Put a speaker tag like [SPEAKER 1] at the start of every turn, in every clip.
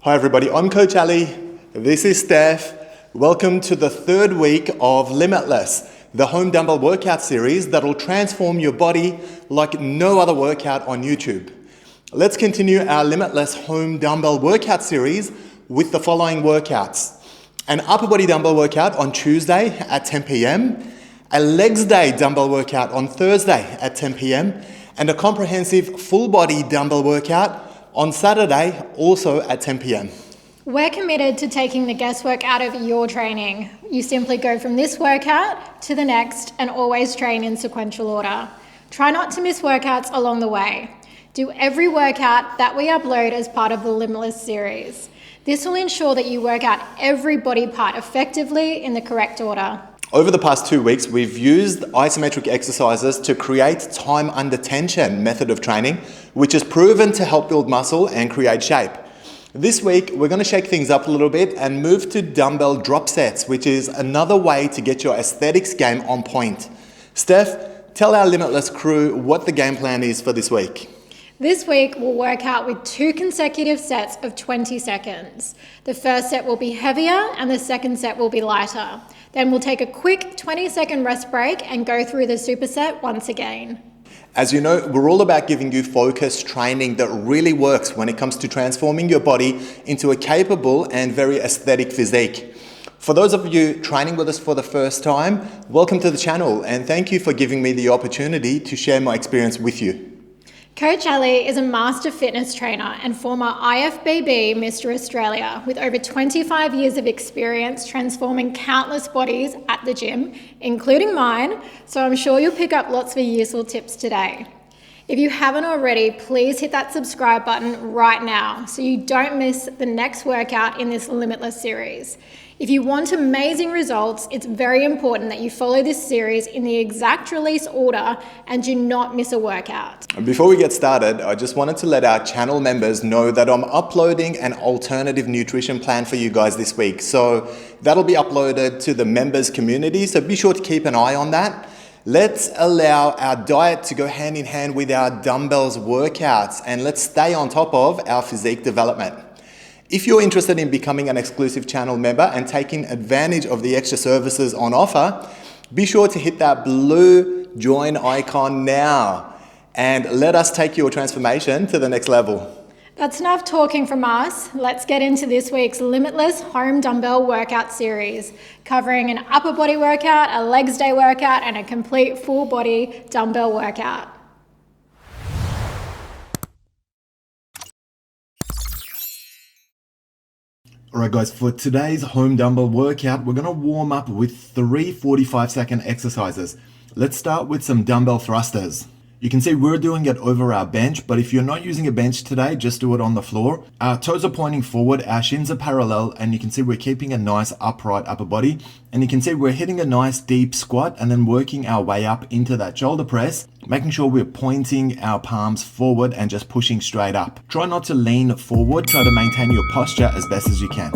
[SPEAKER 1] Hi everybody, I'm Coach Ali. This is Steph. Welcome to the third week of Limitless, the home dumbbell workout series that will transform your body like no other workout on YouTube. Let's continue our Limitless home dumbbell workout series with the following workouts. An upper body dumbbell workout on Tuesday at 10 p.m, a legs day dumbbell workout on Thursday at 10 p.m, and a comprehensive full body dumbbell workout on Saturday, also at 10 p.m.
[SPEAKER 2] We're committed to taking the guesswork out of your training. You simply go from this workout to the next and always train in sequential order. Try not to miss workouts along the way. Do every workout that we upload as part of the Limitless series. This will ensure that you work out every body part effectively in the correct order.
[SPEAKER 1] Over the past 2 weeks, we've used isometric exercises to create time under tension method of training, which is proven to help build muscle and create shape. This week, we're going to shake things up a little bit and move to dumbbell drop sets, which is another way to get your aesthetics game on point. Steph, tell our Limitless crew what the game plan is for this week.
[SPEAKER 2] This week, we'll work out with 2 consecutive sets of 20 seconds. The first set will be heavier and the second set will be lighter. Then we'll take a quick 20-second rest break and go through the superset once again.
[SPEAKER 1] As you know, we're all about giving you focused training that really works when it comes to transforming your body into a capable and very aesthetic physique. For those of you training with us for the first time, welcome to the channel and thank you for giving me the opportunity to share my experience with you.
[SPEAKER 2] Coach Ali is a master fitness trainer and former IFBB Mr. Australia with over 25 years of experience transforming countless bodies at the gym, including mine, so I'm sure you'll pick up lots of useful tips today. If you haven't already, please hit that subscribe button right now so you don't miss the next workout in this Limitless series. If you want amazing results, it's very important that you follow this series in the exact release order and do not miss a workout.
[SPEAKER 1] Before we get started, I just wanted to let our channel members know that I'm uploading an alternative nutrition plan for you guys this week. So that'll be uploaded to the members community, so be sure to keep an eye on that. Let's allow our diet to go hand in hand with our dumbbells workouts and let's stay on top of our physique development. If you're interested in becoming an exclusive channel member and taking advantage of the extra services on offer, be sure to hit that blue join icon now and let us take your transformation to the next level.
[SPEAKER 2] That's enough talking from us. Let's get into this week's Limitless home dumbbell workout series, covering an upper body workout, a legs day workout, and a complete full body dumbbell workout.
[SPEAKER 1] Alright guys, for today's home dumbbell workout, we're going to warm up with 3 45-second exercises. Let's start with some dumbbell thrusters. You can see we're doing it over our bench, but if you're not using a bench today, just do it on the floor. Our toes are pointing forward, our shins are parallel, and you can see we're keeping a nice upright upper body. And you can see we're hitting a nice deep squat and then working our way up into that shoulder press, making sure we're pointing our palms forward and just pushing straight up. Try not to lean forward, try to maintain your posture as best as you can.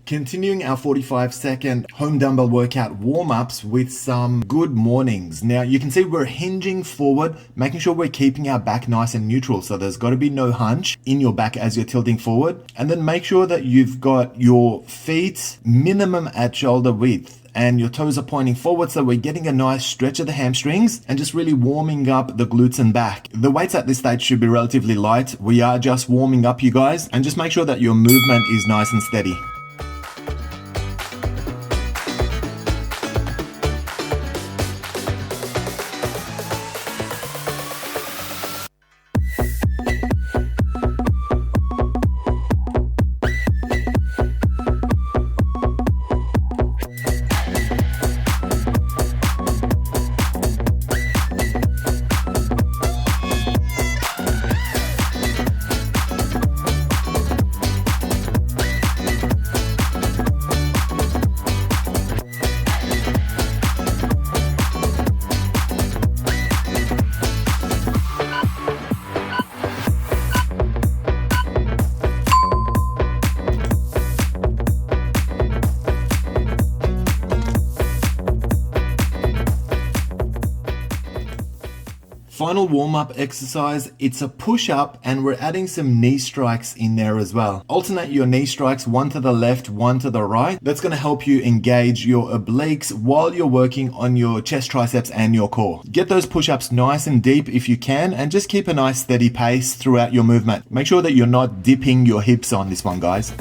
[SPEAKER 1] Continuing our 45-second home dumbbell workout warm-ups with some good mornings. Now you can see we're hinging forward, making sure we're keeping our back nice and neutral. So there's got to be no hunch in your back as you're tilting forward. And then make sure that you've got your feet minimum at shoulder width and your toes are pointing forward, so we're getting a nice stretch of the hamstrings and just really warming up the glutes and back. The weights at this stage should be relatively light. We are just warming up, you guys, and just make sure that your movement is nice and steady. final warm-up exercise, it's a push-up and we're adding some knee strikes in there as well. Alternate your knee strikes, one to the left, one to the right. That's going to help you engage your obliques while you're working on your chest, triceps and your core. Get those push-ups nice and deep if you can, and just keep a nice steady pace throughout your movement. Make sure that you're not dipping your hips on this one, guys.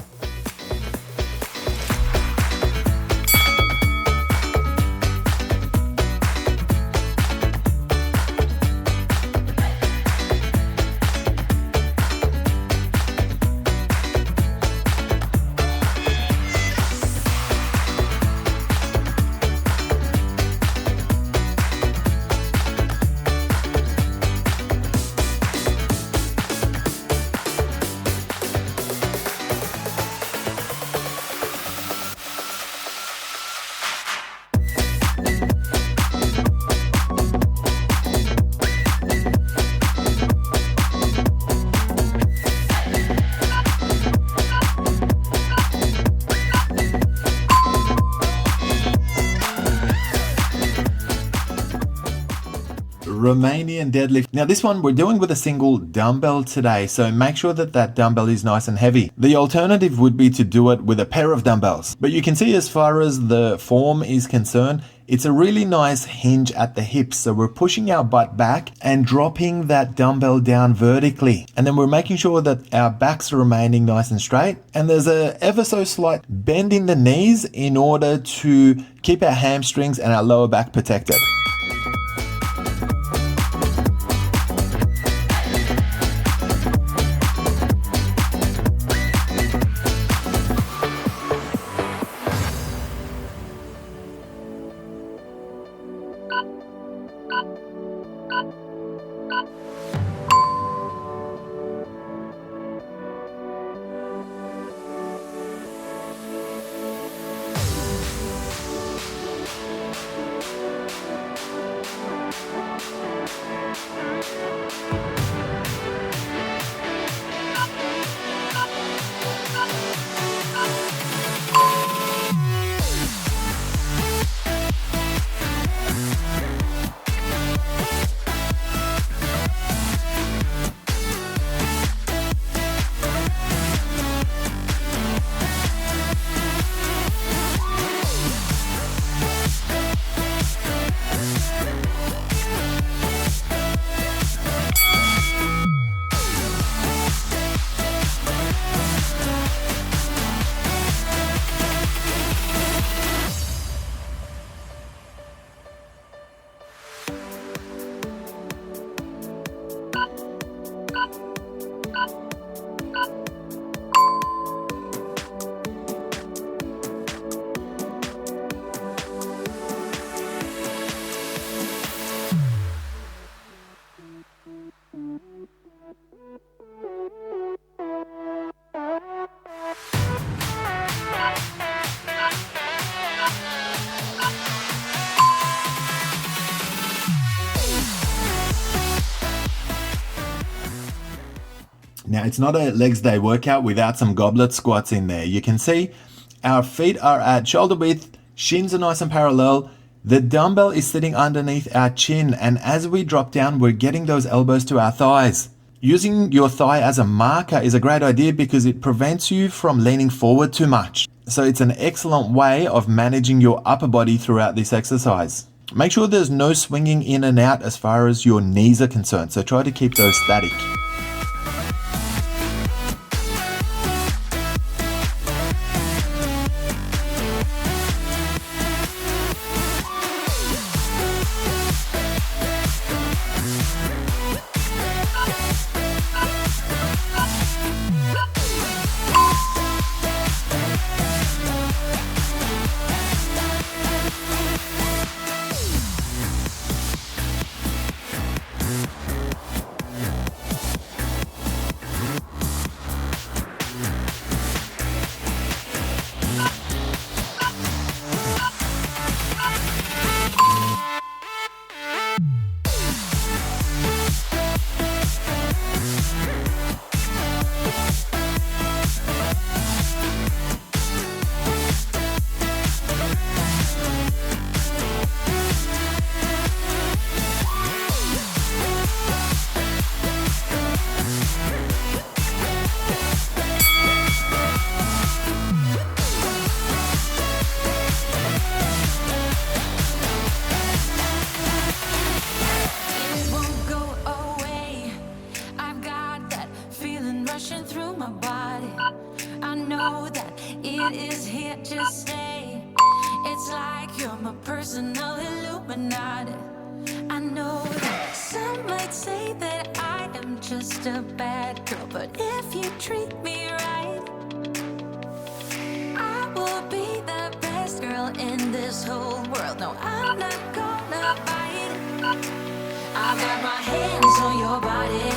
[SPEAKER 1] Romanian deadlift. Now this one we're doing with a single dumbbell today, so make sure that that dumbbell is nice and heavy. The alternative would be to do it with a pair of dumbbells, but you can see as far as the form is concerned, it's a really nice hinge at the hips. So we're pushing our butt back and dropping that dumbbell down vertically, and then we're making sure that our backs are remaining nice and straight, and there's a ever so slight bend in the knees in order to keep our hamstrings and our lower back protected. Now, it's not a legs day workout without some goblet squats in there. You can see our feet are at shoulder width, shins are nice and parallel. The dumbbell is sitting underneath our chin, and as we drop down, we're getting those elbows to our thighs. Using your thigh as a marker is a great idea because it prevents you from leaning forward too much. So it's an excellent way of managing your upper body throughout this exercise. Make sure there's no swinging in and out as far as your knees are concerned, so try to keep those static.
[SPEAKER 3] rushing through my body. I know that it is here to stay. It's like you're my personal Illuminati. I know that some might say that I am just a bad girl, but if you treat me right, I will be the best girl in this whole world. No, I'm not gonna bite. I got my hands on your body.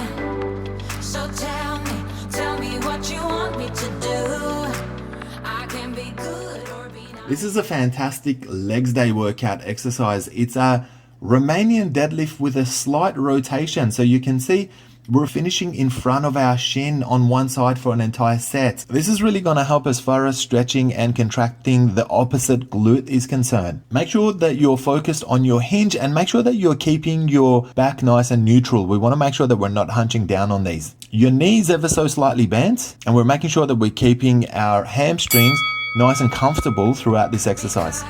[SPEAKER 3] So tell me what you want me to do. I can be good or be not.
[SPEAKER 1] This is a fantastic legs day workout exercise. It's a Romanian deadlift with a slight rotation. So you can see we're finishing in front of our shin on one side for an entire set. This is really going to help as far as stretching and contracting the opposite glute is concerned. Make sure that you're focused on your hinge and make sure that you're keeping your back nice and neutral. We want to make sure that we're not hunching down on these. Your knees ever so slightly bent, and we're making sure that we're keeping our hamstrings nice and comfortable throughout this exercise.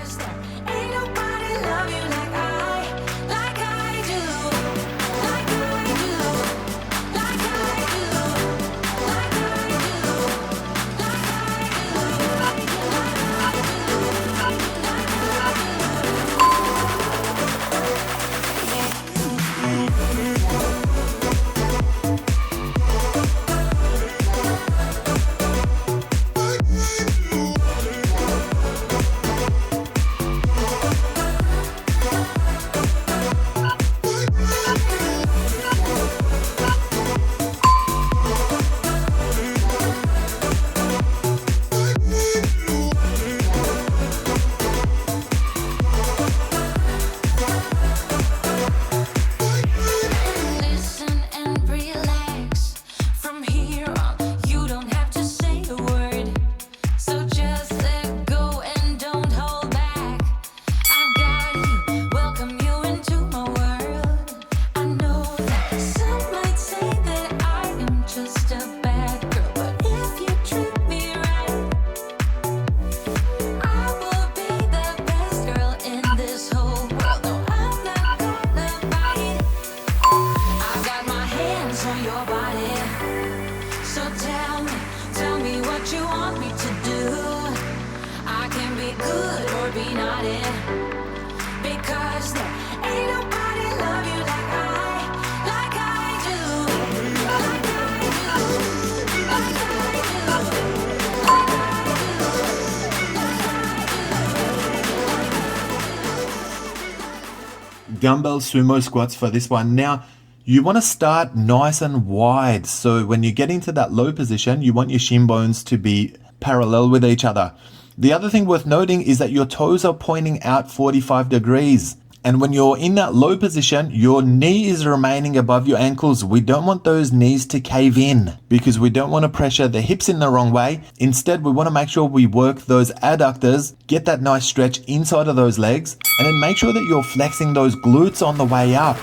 [SPEAKER 1] Dumbbell sumo squats for this one. Now, you want to start nice and wide. So when you get into that low position, you want your shin bones to be parallel with each other. The other thing worth noting is that your toes are pointing out 45 degrees. And when you're in that low position, your knee is remaining above your ankles. We don't want those knees to cave in because we don't want to pressure the hips in the wrong way. Instead, we want to make sure we work those adductors, get that nice stretch inside of those legs, and then make sure that you're flexing those glutes on the way up.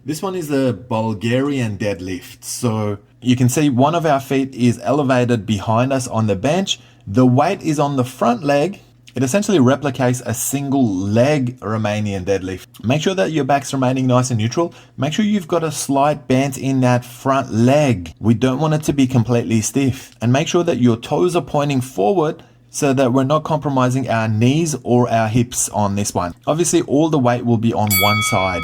[SPEAKER 1] This one is a Bulgarian deadlift. So you can see one of our feet is elevated behind us on the bench. The weight is on the front leg. It essentially replicates a single leg Romanian deadlift. Make sure that your back's remaining nice and neutral. Make sure you've got a slight bend in that front leg. We don't want it to be completely stiff. And make sure that your toes are pointing forward so that we're not compromising our knees or our hips on this one. Obviously, all the weight will be on one side.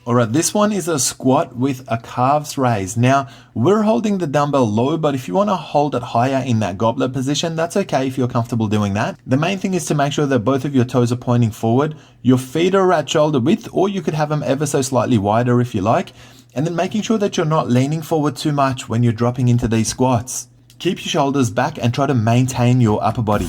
[SPEAKER 1] Alright, this one is a squat with a calves raise. Now, we're holding the dumbbell low, but if you want to hold it higher in that goblet position, that's okay if you're comfortable doing that. The main thing is to make sure that both of your toes are pointing forward. Your feet are at shoulder width, or you could have them ever so slightly wider if you like. And then making sure that you're not leaning forward too much when you're dropping into these squats. Keep your shoulders back and try to maintain your upper body.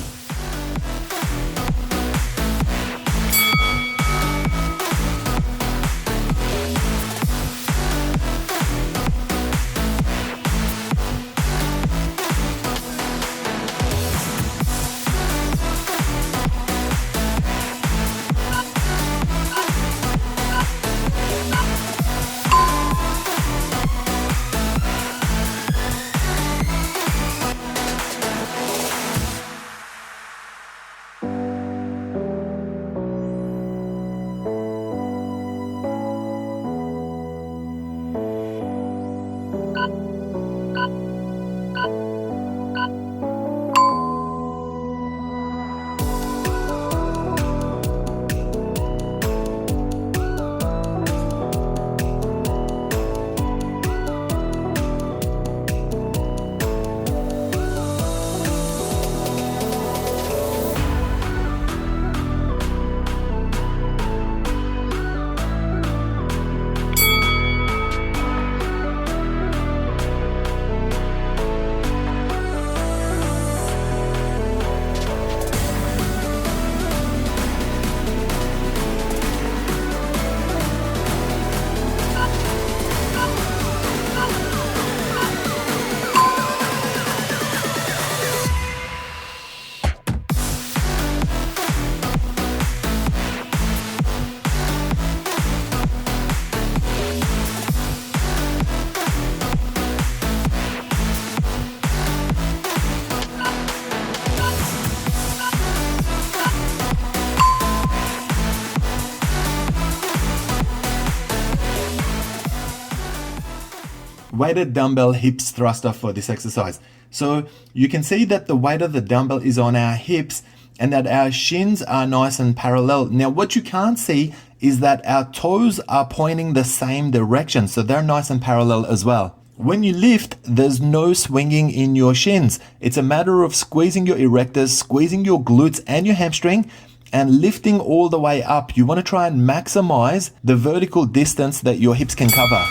[SPEAKER 1] Weighted dumbbell hips thruster for this exercise. So you can see that the weight of the dumbbell is on our hips and that our shins are nice and parallel. Now what you can't see is that our toes are pointing the same direction, so they're nice and parallel as well.
[SPEAKER 4] When you lift, there's no swinging in your shins. It's a matter of squeezing your erectors, squeezing your glutes and your hamstring, and lifting all the way up. You want to try and maximize the vertical distance that your hips can cover.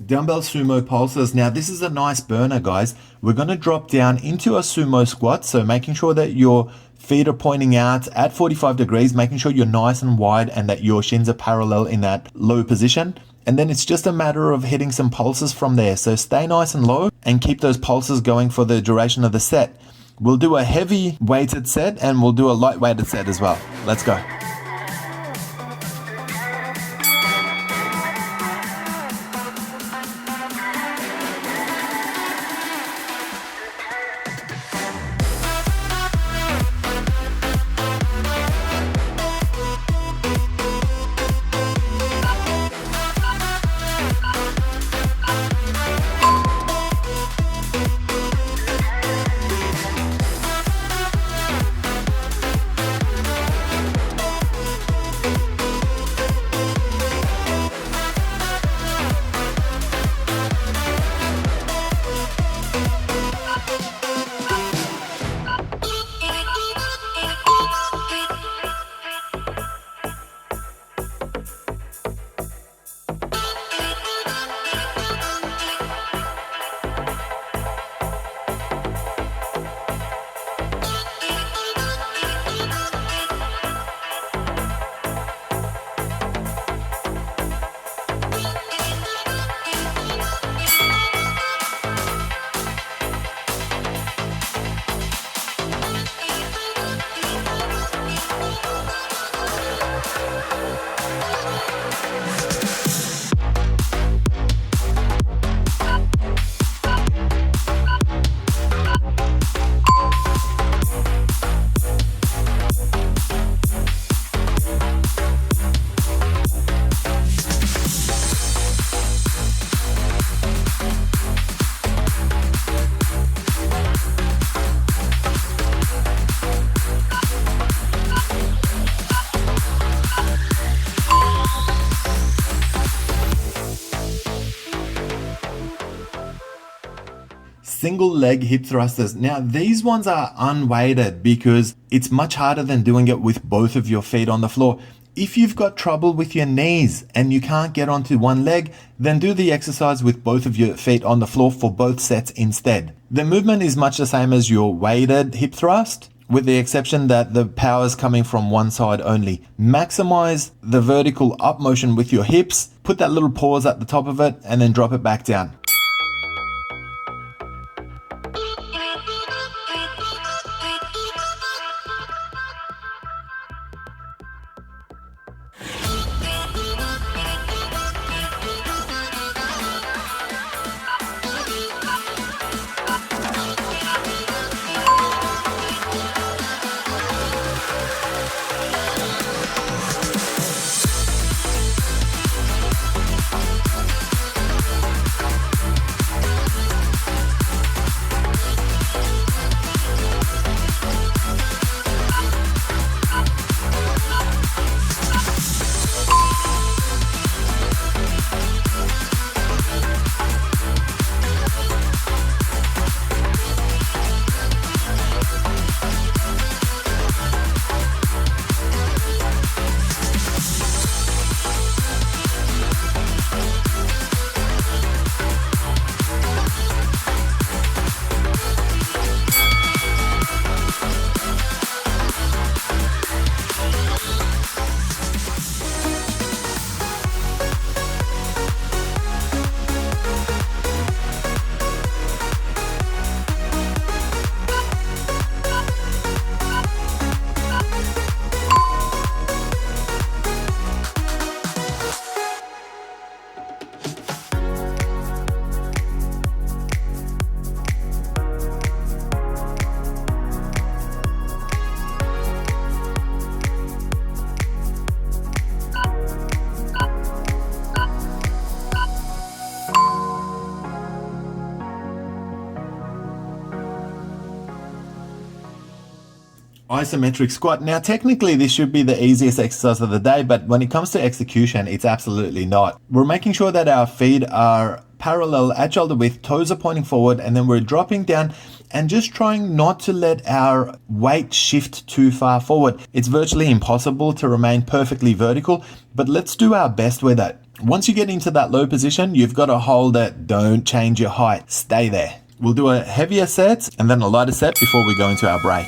[SPEAKER 4] Dumbbell sumo pulses. Now this is a nice burner, guys. We're going to drop down into a sumo squat, so making sure that your feet are pointing out at 45 degrees, making sure you're nice and wide and that your shins are parallel in that low position. And then it's just a matter of hitting some pulses from there. So stay nice and low and keep those pulses going for the duration of the set. We'll do a heavy weighted set and we'll do a light weighted set as well. Let's go. Single leg hip thrusters. Now these ones are unweighted because it's much harder than doing it with both of your feet on the floor. If you've got trouble with your knees and you can't get onto one leg, then do the exercise with both of your feet on the floor for both sets instead. The movement is much the same as your weighted hip thrust, with the exception that the power is coming from one side only. Maximize the vertical up motion with your hips, put that little pause at the top of it, and then drop it back down. Isometric squat. Now, technically, this should be the easiest exercise of the day, but when it comes to execution, it's absolutely not. We're making sure that our feet are parallel at shoulder width, toes are pointing forward, and then we're dropping down and just trying not to let our weight shift too far forward. It's virtually impossible to remain perfectly vertical, but let's do our best with it. Once you get into that low position, you've got to hold it. Don't change your height. Stay there. We'll do a heavier set and then a lighter set before we go into our break.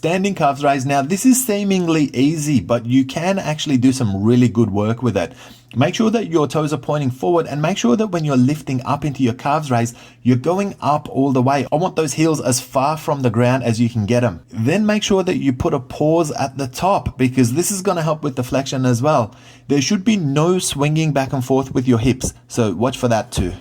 [SPEAKER 4] Standing calves raise. Now, this is seemingly easy, but you can actually do some really good work with it. Make sure that your toes are pointing forward and make sure that when you're lifting up into your calves raise, you're going up all the way. I want those heels as far from the ground as you can get them. Then make sure that you put a pause at the top because this is going to help with the flexion as well. There should be no swinging back and forth with your hips, so watch for that too.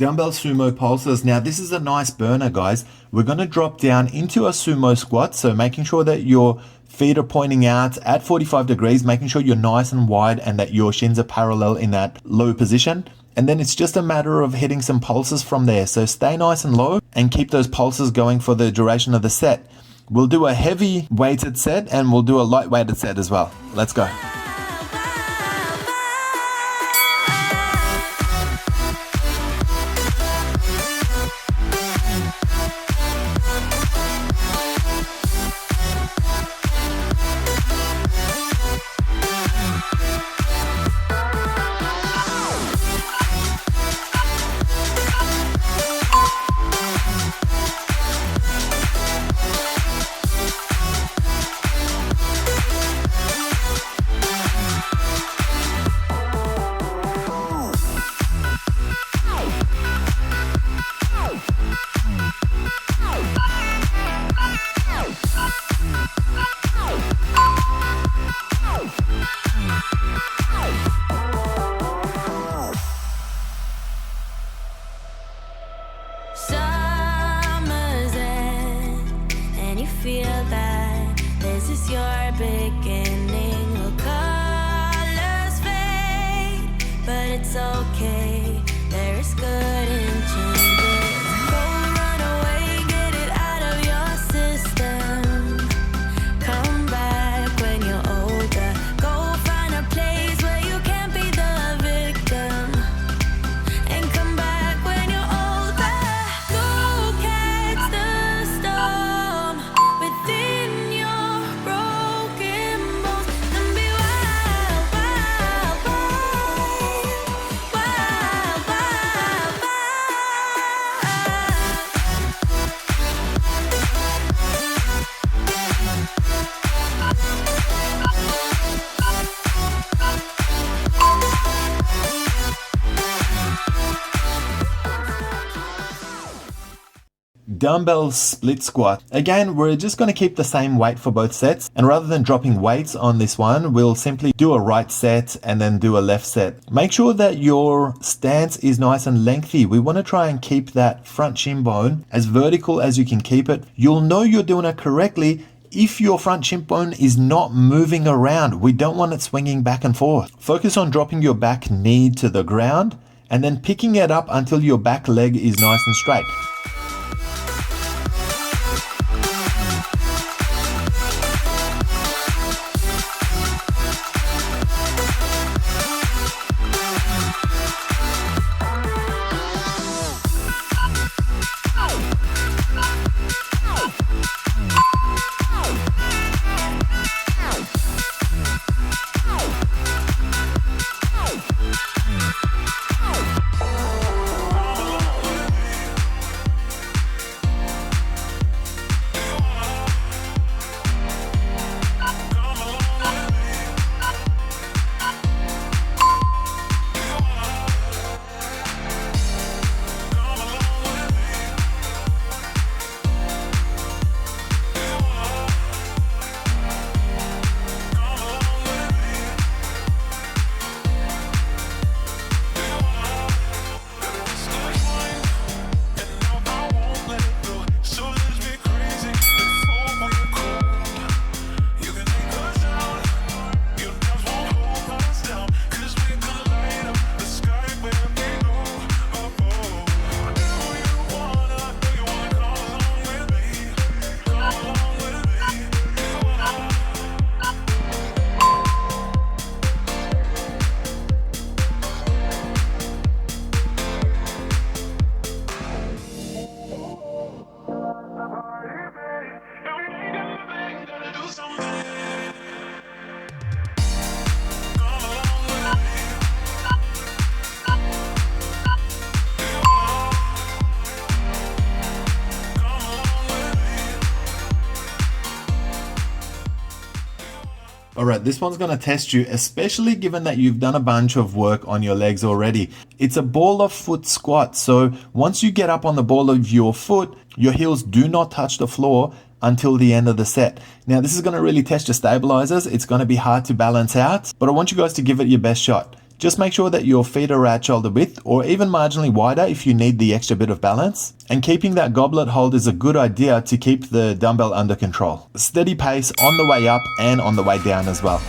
[SPEAKER 4] Dumbbell sumo pulses. Now this is a nice burner, guys. We're going to drop down into a sumo squat, so making sure that your feet are pointing out at 45 degrees, making sure you're nice and wide and that your shins are parallel in that low position. And then it's just a matter of hitting some pulses from there. So stay nice and low and keep those pulses going for the duration of the set. We'll do a heavy weighted set and we'll do a light weighted set as well. Let's go.
[SPEAKER 3] Summer's end, and you feel that this is your beginning. Well, colors fade, but it's okay. There is good in changes. Go run away, get it out of your system. Come back when you're older. Go find a place where you can't be the victim. And come back when you're older. Go catch the storm within your broken bones. And be wild, wild, wild, wild, wild, wild.
[SPEAKER 4] Dumbbell split squat. Again, we're just going to keep the same weight for both sets, and rather than dropping weights on this one, we'll simply do a right set and then do a left set. Make sure that your stance is nice and lengthy. We want to try and keep that front shin bone as vertical as you can keep it. You'll know you're doing it correctly if your front shin bone is not moving around. We don't want it swinging back and forth. Focus on dropping your back knee to the ground and then picking it up until your back leg is nice and straight. Alright, this one's going to test you, especially given that you've done a bunch of work on your legs already. It's a ball of foot squat, so once you get up on the ball of your foot, your heels do not touch the floor until the end of the set. Now this is going to really test your stabilizers. It's going to be hard to balance out, but I want you guys to give it your best shot. Just make sure that your feet are at shoulder width or even marginally wider if you need the extra bit of balance. And keeping that goblet hold is a good idea to keep the dumbbell under control. Steady pace on the way up and on the way down as well.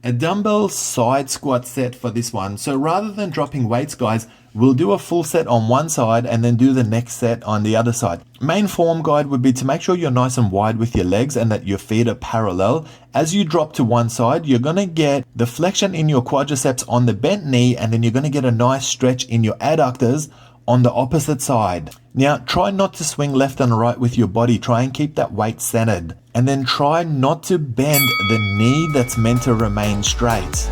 [SPEAKER 4] a dumbbell side squat set for this one. So rather than dropping weights, guys, we'll do a full set on one side and then do the next set on the other side. Main form guide would be to make sure you're nice and wide with your legs and that your feet are parallel. As you drop to one side, you're going to get the flexion in your quadriceps on the bent knee, and then you're going to get a nice stretch in your adductors on the opposite side. Now, try not to swing left and right with your body. Try and keep that weight centered. And then try not to bend the knee that's meant to remain straight.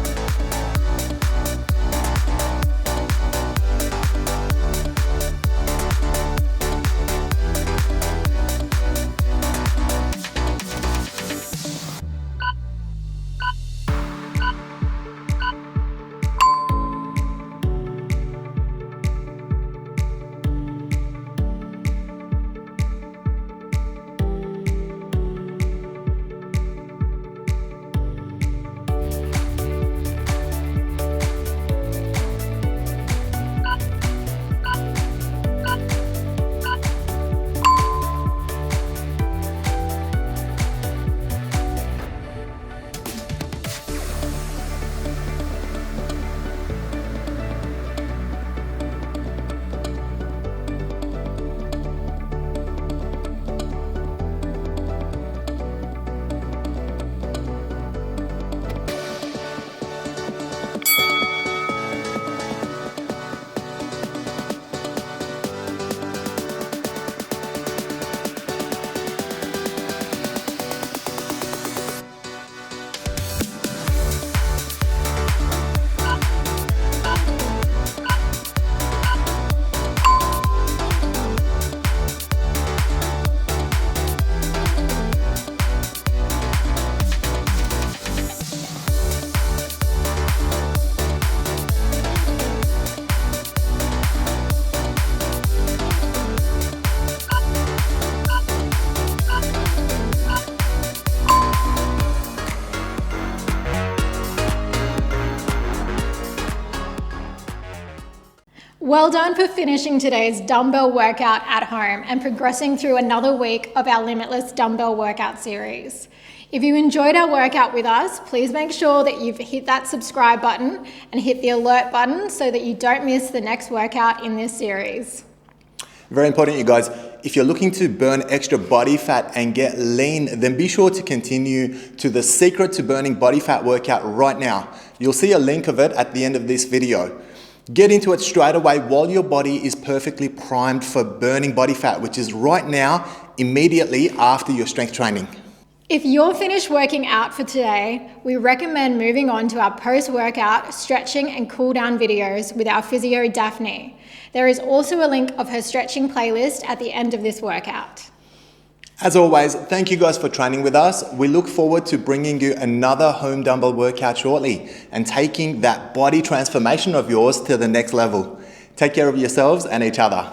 [SPEAKER 2] Well done for finishing today's dumbbell workout at home and progressing through another week of our Limitless Dumbbell Workout Series. If you enjoyed our workout with us, please make sure that you've hit that subscribe button and hit the alert button so that you don't miss the next workout in this series.
[SPEAKER 1] Very important, you guys. If you're looking to burn extra body fat and get lean, then be sure to continue to the Secret to Burning Body Fat workout right now. You'll see a link of it at the end of this video. Get into it straight away while your body is perfectly primed for burning body fat, which is right now, immediately after your strength training.
[SPEAKER 2] If you're finished working out for today, we recommend moving on to our post-workout stretching and cool down videos with our physio Daphne. There is also a link of her stretching playlist at the end of this workout.
[SPEAKER 1] As always, thank you guys for training with us. We look forward to bringing you another home dumbbell workout shortly and taking that body transformation of yours to the next level. Take care of yourselves and each other.